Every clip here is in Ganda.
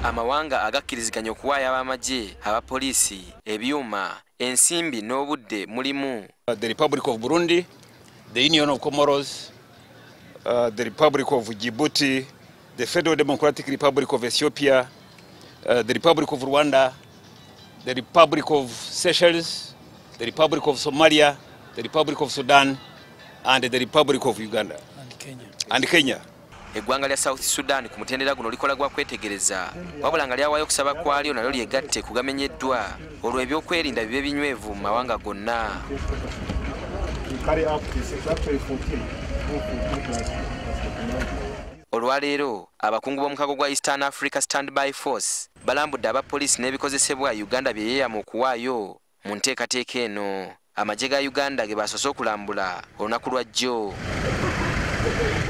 amawanga agakkiriziganya okuwaayo ab'amagye, abapoliisi, ebyuma, ensimbi n'obudde mulimu the Republic of Burundi, the Union of Comoros, the Republic of Djibouti, the Federal Democratic Republic of Ethiopia, the Republic of Rwanda, the Republic of Seychelles, the Republic of Somalia, the Republic of Sudan, and the Republic of Uganda and Kenya. Eggwanga lya South Sudan ku mutendera guno likola gwa kwetegereza wabula nga lyawayo okusaba kwalyo nalyo lyegatte kugamenyeddwa olwo ebyokwerinda bibe binywevu mu mawanga gonna. Olwaleero abakungu b'omukago gwa Eastern Africa Standby Force balambudde abapoliisi n'ebikozesebwa Uganda bye yeeyama okuwaayo mu nteekateeka eno. Amagye ga Uganda ge baasose okulambula olunaku lwa jjo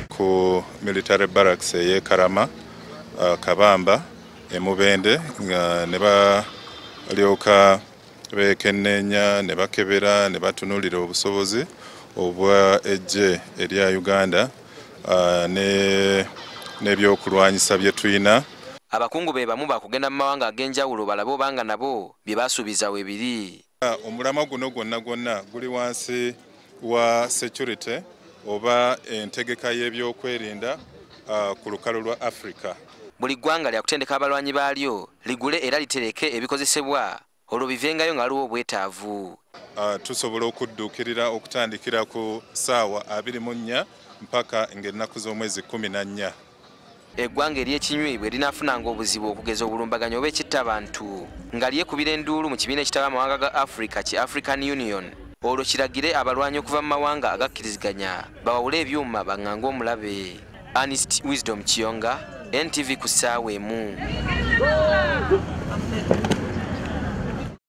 ku military barracks ye Karama Kabamba Emubende nga ne balyoka bekenneenya ne bakebera ne batunulira obusobozi obwa ejje erya Uganda n'ebyokulwanyisa bye tulina. Abakungu be bamu bakugenda mu mawanga ag'enjawulo balabe obanga nabo bye basuubiza weebiri. Omulama guno gwonna guli wansi wa security oba entegeka y'ebyokwerinda ku lukalu lwa Africa. Buli ggwanga lya kutendeka abalwanyi baalyo ligule era litereke ebikozesebwa olwo bivengayo nga waliwo obwetaavu. Tusobola okudduukirira okutandikira ku ssaawa 24 mpaka ng'ennaku z'omwezi 14. Eggwanga ery'ekinywi bwe linaafunanga obuzibu okugeza obulumbaganyi oba ekittabantu nga lyekubira enduulu mu kibiina ekitaba amawanga ga Africa ki African Union olwo kiragire abalwanyi okuva mu mawanga agakkiriziganya bawawule ebyuma baŋŋange omulabe. Ernest Wisdom Kiyonga, NTV ku ssaawa emu.